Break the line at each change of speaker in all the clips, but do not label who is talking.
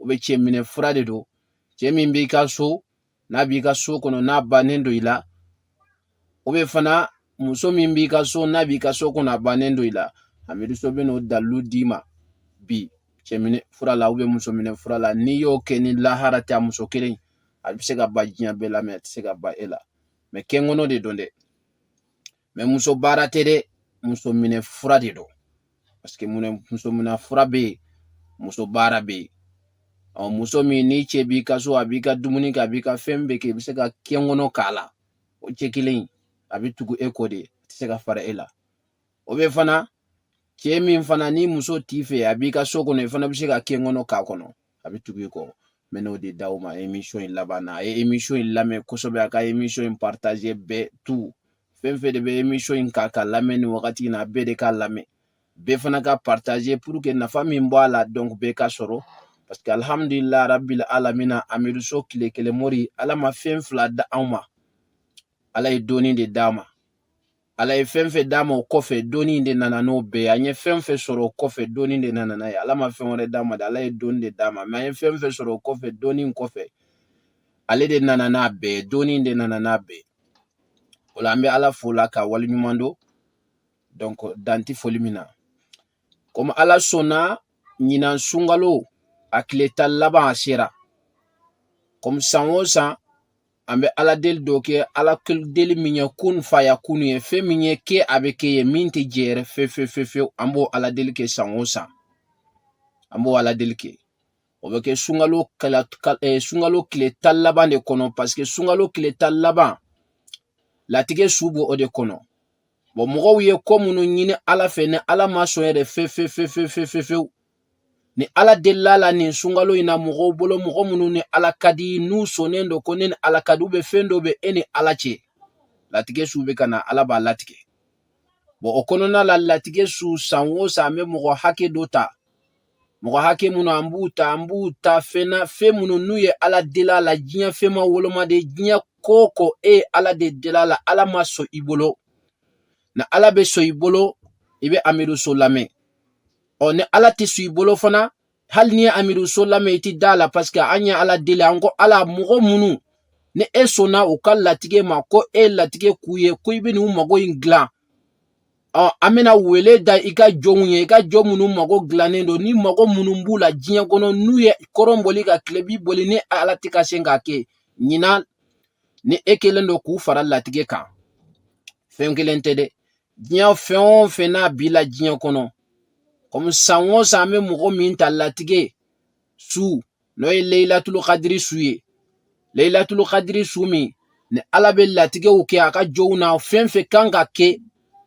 o be cɛ minɛ fura de don cɛ min b'i ka so n'a b'i ka so kɔnɔ n'a bannen don i la o be fana muso min b'i ka so n'a b'i ka so kɔnɔ a bannen don i la amiruso bɛ n'o dalilu d'i ma bi cɛ minɛ fura la muso minɛ fura la n'i y'o kɛ ni lahara tɛ a muso kelen a bɛ se ka ba diɲɛ bɛɛ la mɛ a tɛ se ka ba e la mɛ kɛnkɔnɔ de don dɛ mɛ muso baara tɛ dɛ muso minɛ fura de don parce que muso minɛ fura bɛ yen muso baara bɛ yen muso min n'i cɛ b'i ka so a b'i ka dumuni kɛ a b'i ka fɛn bɛɛ kɛ i bɛ se ka kɛnkɔnɔ k'a la o cɛ kelen a bɛ tugu e kɔ de a tɛ se ka fara e la o bɛ fana cɛ min fana ni muso t'i fɛ a b'i ka so kɔnɔ i fana bɛ se ka kɛnkɔnɔ k'a kɔnɔ a bɛ tugu i kɔ mɛ n'o de d'aw ma émission in laban na a ye émission in lamɛn kosɛbɛ a ka émission in partager bɛɛ tout fɛn fɛn de bɛ émission in ka lamɛn ni wagati in na a bɛɛ de k'a lamɛn bɛɛ fana ka partager pour que nafa min bɔ a la donc bɛɛ ka sɔrɔ parce que alhamdulillah rabbil alamina amiruso tile kelen mori ala ma fɛn fila da anw ma ala ye dɔɔni de d'a ma ala ye fɛn fɛn d'a ma o kɔfɛ dɔɔni de nana n'o bɛɛ ye an ye fɛn fɛn sɔrɔ o kɔfɛ dɔɔni de nana n'a ye ala ma fɛn wɛrɛ d'a ma ala ye dɔɔni de d'a ma mɛ an ye fɛn fɛn sɔrɔ o kɔfɛ dɔɔni kɔfɛ ale de nana n'a bɛɛ dɔɔni de nana n'a bɛɛ o la an bɛ ala fo la ka waleɲuman don donc danti foli min na comme ala sɔnna ɲinan sunkalo a tile tan laban a sera comme san o san an bɛ ala deli dɔ kɛ ala deli min ye kun faya kunu ye fɛn min ye kɛ a bɛ kɛ ye min tɛ jɛyɛrɛ fewu an b'o ala deli kɛ san o san an b'o ala deli kɛ o bɛ kɛ sunkalo tile tan laban de kɔnɔ parce que sunkalo tile tan laban latigɛ su bɔ o de kɔnɔ bon mɔgɔw ye ko minnu ɲini ala fɛ ni ala ma sɔn yɛrɛ fewu ni ala delila la nin sunkalo in na mɔgɔw bolo mɔgɔ minnu ni ala ka di n'u sɔnnen don ko ne ni ala ka di u bɛ fɛn dɔ bɛ e ni ala cɛ latigɛ su bɛ ka na ala b'a latigɛ bon o kɔnɔna la latigɛ su san o san an bɛ mɔgɔ hakɛ dɔ ta mɔgɔ hakɛ minnu an b'u ta fɛn minnu n'u ye ala delila la diɲɛ fɛn ma woloma de diɲɛ ko ko e ye ala de delila la ala ma sɔn i bolo na ala bɛ sɔn i bolo i bɛ amiruso lamɛn ni ala tɛ sɔn i bolo fana hali ni ye amiruso lamɛn i tɛ da la parce que an ye ala deli an ko ala mɔgɔ minnu ni e sɔnna u ka latigɛ ma ko e latigɛ k'u ye ko i bɛ n'u mago in dilan an bɛna wele da i ka jɔnw ye i ka jɔn minnu mago dilannen don ni mago minnu b'u la diɲɛ kɔnɔ n'u ye kɔrɔn boli ka tilebi boli ni ala tɛ ka se k'a kɛ ɲinan ni e kelen don k'u fara latigɛ kan fɛn kelen tɛ dɛ diɲɛ fɛn o fɛn n'a b'i la diɲɛ kɔnɔ comme san o san an bɛ mɔgɔ min ta latigɛ su n'o ye leyilatul kadiri su ye leyilatul kadiri su min ni ala bɛ latigɛw kɛ a ka jɔnw na fɛn fɛn kan ka kɛ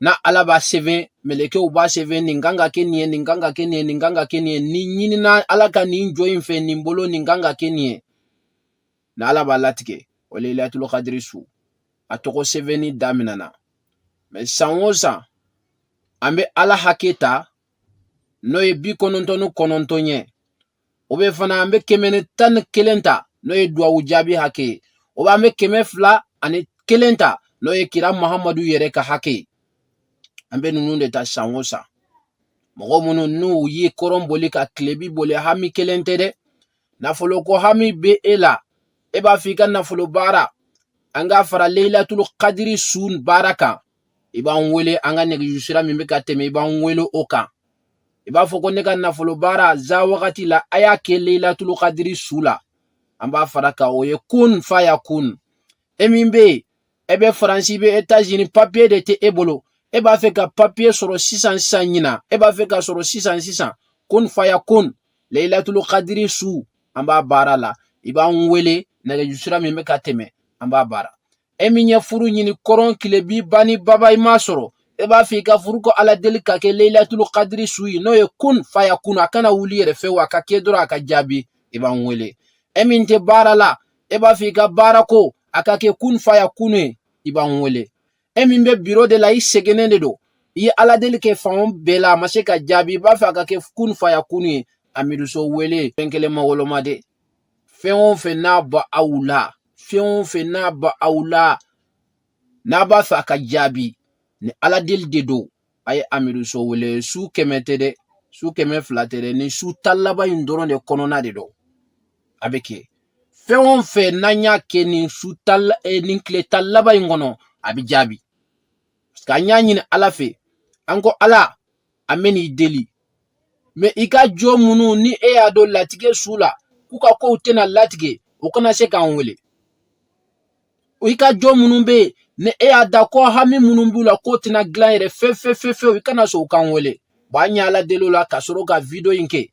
na ala b'a sɛbɛn mɛlɛkɛw b'a sɛbɛn nin kan ka kɛ nin ye nin kan ka kɛ nin ye nin kan ka kɛ nin ye nin ɲinina ala ka nin jɔ in fɛ nin bolo nin kan ka kɛ nin ye na ala b'a latigɛ o leyilatul kadiri su a tɔgɔ sɛbɛnni daminɛna mɛ san o san an bɛ ala hakɛ ta n'o ye 99 ye o bɛ fana an bɛ 111 ta n'o ye duwawu jaabi hakɛ ye o bɛ an bɛ 201 ta n'o ye kira muhamadu yɛrɛ ka hakɛ ye an bɛ ninnu de ta san o san mɔgɔ minnu n'u ye kɔrɔn boli ka tilebi boli hami kelen tɛ dɛ nafolo ko hami bɛ e la e b'a fɔ i ka nafolo baara an ka fara leyilatul kadiri su baara kan i b'an wele an ka nɛgɛjurusira min bɛ ka tɛmɛ i b'an wele o kan i b'a fɔ ko ne ka nafolo baara za wagati la a y'a kɛ leyilatul kadiri su la an b'a fara kan o ye kun faya kun e min bɛ yen e bɛ faransi i bɛ Etats-Unis papier de tɛ e bolo e b'a fɛ ka papier sɔrɔ sisan ɲina e b'a fɛ ka sɔrɔ sisan kun faya kun leyilatul kadiri su an b'a baara la i b'an wele nɛgɛjurusira min bɛ ka tɛmɛ an b'a baara e min ye furu ɲini kɔrɔn tile bi bani baba i m'a sɔrɔ e b'a fɛ i ka furu ko ala deli ka kɛ leyilatul kadiri su ye n'o ye kun faya kun a kana wuli yɛrɛ fɛ a ka kɛ dɔrɔn a ka jaabi i b'an wele e min tɛ baara la e b'a fɛ i ka baara ko a ka kɛ kun faya kun ye i b'an wele e min bɛ biro de la i sɛgɛnnen de don i ye ala deli kɛ fan bɛɛ la a ma se ka jaabi i b'a fɛ a ka kɛ kun faya kun ye amiruso wele fɛn kelen ma woloma de fɛn o fɛn n'a ba aw la fɛn o fɛn n'a ba aw la n'a b'a fɛ a ka jaabi ni ala deli de don a ye amiruso wele su 100 tɛ dɛ su 200 tɛ dɛ ni su 10 laban in dɔrɔn de kɔnɔna de don abeke fɛn fe nanya ke nin sutal nin kleta laba ingono abijabi ska nya nyine ala fe anko ala ameni deli me ika jo munu ni ado latige sula kuka ko utena latige ukana se kan wele ika jo munu be ne ada ko hami munu bula ko tena glan fe ukana so kan wele banya ala delo la kasoro ka video inke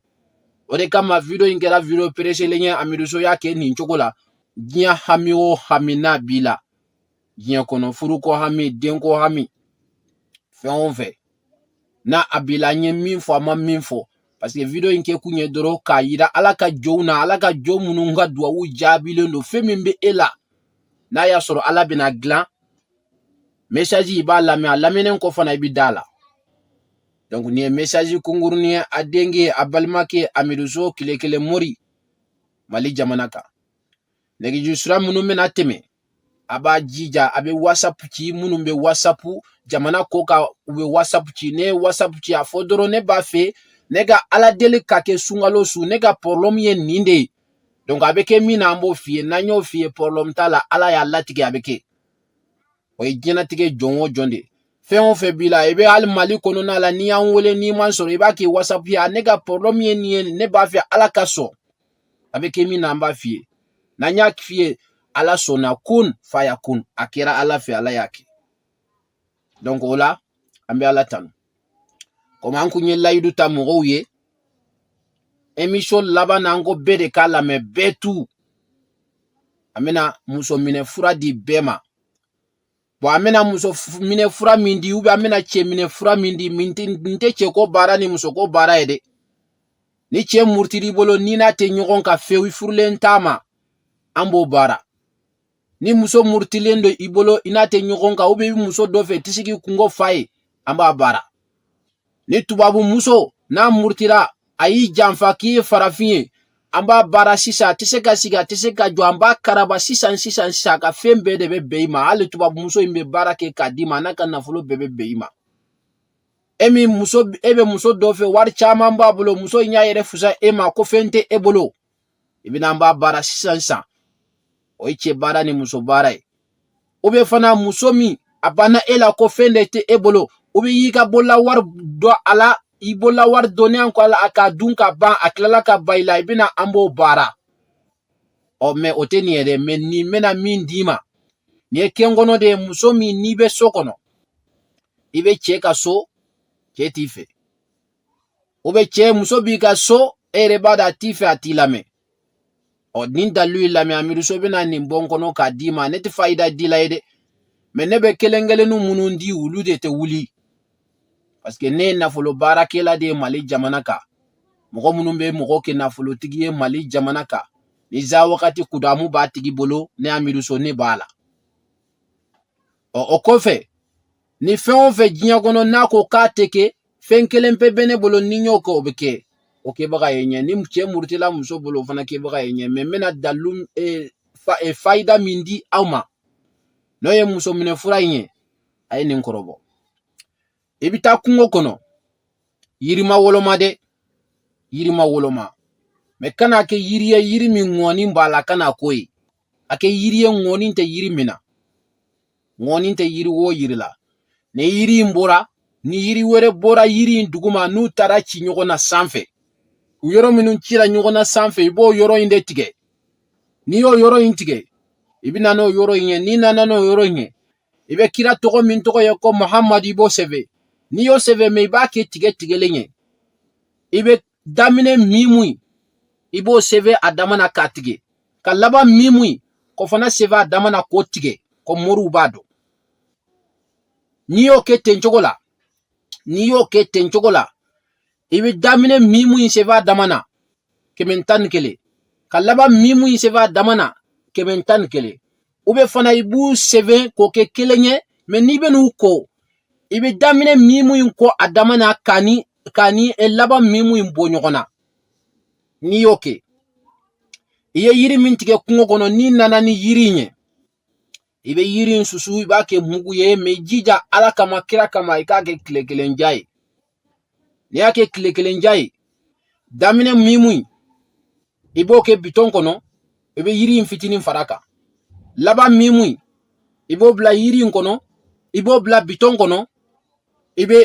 ode kama video inke la video presse lenya amiruso yake ni chokola giya hami o hamina bila giya kono furu ko hami den ko hami fe na abila nye minfo ama minfo parce que video inke kunye doro ka yira ala ka jo munu nga duwa wu jabile ndo fe mimbe ela na ya soro ala bina glan message iba lame alamenen ko fana ibi dala donc ni message kunguru ni adenge abalmake amiruso kile mori mali jamanaka negi jusra munu mena teme aba jija abe whatsapp ci munu be whatsapp jamana ko ka ube whatsapp ci ne whatsapp ci afodoro ne ba fe nega ala dele kake sungalo su nega problem ye ninde donc abeke mina ambo fie nanyo fie problem tala ala ya latige abeke o jena tige jongo jonde fe fe bila ebe al mali kono na la ni anwole ni mansoro eba ke whatsapp ya nega problem ye ni ne ba fe ala kaso abeke mina amba fie nanya fie ala sona kun faya kun akira ala fe ala yake donc ola ambe ala tanu comme an kunye laydu ta mo ye emission labana ango bede kala me betu amena muso mine fura di bema bo amena muso mine fura mindi ube amena che mine fura mindi nte che ko bara ni muso ko bara ede ni che murtiri bolo ni na te nyogon ka fewi furlen tama ambo bara ni muso murtilendo ibolo inate nyogon ka ube muso dofe tisiki kungo fai amba bara ni tubabu muso na murtira ayi janfa ki farafin amba bara sisa tiseka siga tiseka jo amba karaba sisa ka fembe de beima ale tubabu muso imbe bara ke kadima naka nafulo bebe beima emi muso ebe muso dofe war chama mbabulo muso inya yere fusa ema ko fente ebolo ibina amba bara sisa oiche bara ni muso bara obe fana muso mi abana ela ko fende te ebolo obi yiga bola war do ala ibola war doni anko ala aka dunka ban aklala ka baila ibina ambo bara o me oteni ede me ni mena min dima ni kengono de muso mi ni be sokono ibe cheka so chetife obe che muso bi ka so ere bada tife atilame o ninda lui lame amiruso bena ni bonkono ka dima neti faida dila ede me nebe kelengele nu munundi ulude te wuli parce que ne nafolo bara kela de mali jamanaka mogo munumbe mogo ke nafolo tigi mali jamanaka ni za wakati kudamu ba tigi bolo ne amiruso ne bala o kofe ni fe jinya gono nako ka teke fenkelempe bene bolo ninyo ko beke oke baga yenye ni mche murtila muso bolo fana ke baga yenye memena dalum faida mindi auma no ye muso mine fura yenye ay nin korobo ibita kungo kono yirima woloma me kana ke yiri mi ngoni mbala kana koyi ake yiriye ngoni te yiri mina ngoni te yiri wo yirila ne yiri mbora ni yiri were bora yiri nduguma nu tara ci nyogo na sanfe uyoro minun cira nyogo na sanfe ibo yoro inde tige ni yo yoro intige ibina no yoro inye ni nana no yoro inye ibe kira togo min togo yako Muhammad ibo seve ni yo seve me ba ke tige lenye ibe damine mimui ibo seve adamana katige kalaba mimui ko fana seve adamana ko tige ko moru bado ni yo ke tenchogola ibe damine mimui seve adamana kementan kele kalaba mimui seve adamana kementan kele ube fana ibu seve ko ke kelenye me ni benu ko ibe damine mimu ko adamana kani elaba mimu bo nyogona ni yoke iye yiri mintige kungo kono ni nana ni yiri nye ibe yiri susu iba ke mugu ye me jija ala kama kira kama ikake klekele njai ni yake klekele njai damine mimu ibo ke biton kono ibe yiri in fitinin faraka laba mimui ibo bla yiri kono ibo bla biton kono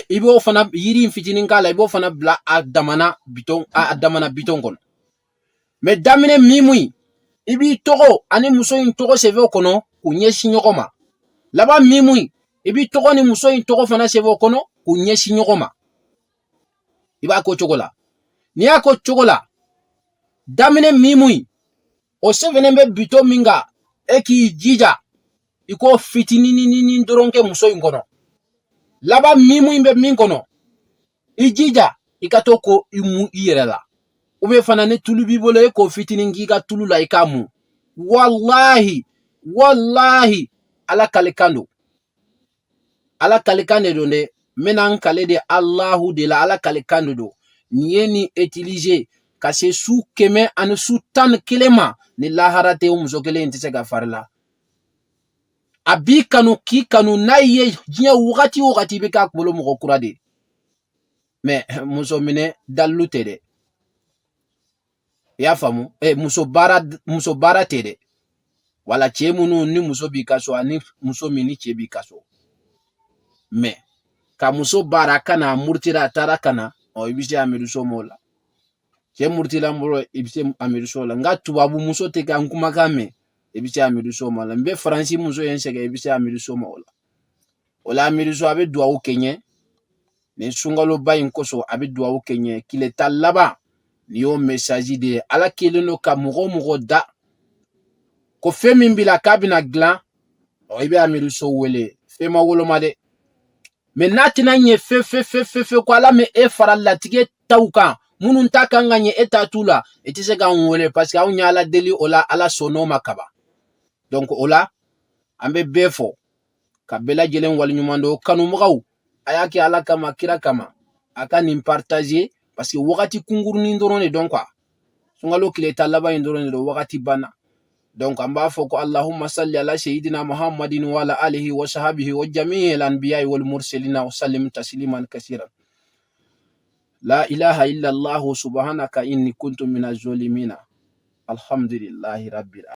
ibo fana yiri in fitinin kala ibo fana bla adamana biton kono me damine mimui ibi togo ani muso in togo seve kono ku nyesi nyogoma laba mimui ibi togo ni muso in togo fana seve kono ku nyesi nyogoma iba ko chogola ni ako chogola damine mimui o sevene be bito minga eki jija iko fitinini doronke muso in kono laba mimui be min kono ijija ikato ko imu iyerela ube fana ne tulu bibolo eko fitinin giga tulu la ikamu wallahi ala kalikando donde menan kale de Allahu de la ala kalikando do nieni utiliser ka se su keme anu su tan kilema ni laharate muso kele intise ga farla abi kanu ki kanu naye jinya wakati be ka bolo mo kurade mais muso mine dalute de ya famu muso bara tede wala chemunu ni muso bi kaso ani muso mini chebi kaso mais ka muso bara kana murtira tara kana o ibise amiru somola che murtila mboro ibise amiru sola nga tubabu muso te ka nkuma kame ibise amiru somola mbe franci muso yensega ibise amiru somola ola amiru so abe duwa kenye ne sungalo bayin koso abe duwa kenye kile talaba ni yo message de ala keleno ka mugo da ko femi mbila kabina glan o ibe amiru so wele fema woloma de mais natina nye fe ko ala me e faral latige tawka munun takanga nye etatula etise ga wole parce que awnya ala deli ola ala sono makaba donc ola ambe befo ka bela jelen wal nyumando kanu mugaw ayaki ala kama kira kama aka nim partager parce que wakati kunguru ni ndorone donc quoi sungalo kile talaba ndorone do wakati bana donc amba foko allahumma salli ala sayyidina muhammadin wa ala alihi wa sahbihi wa jami'il anbiya'i wal mursalin wa sallim tasliman kaseeran la ilaha illa allah subhanaka inni kuntu minaz zalimin alhamdulillahi rabbil alamin.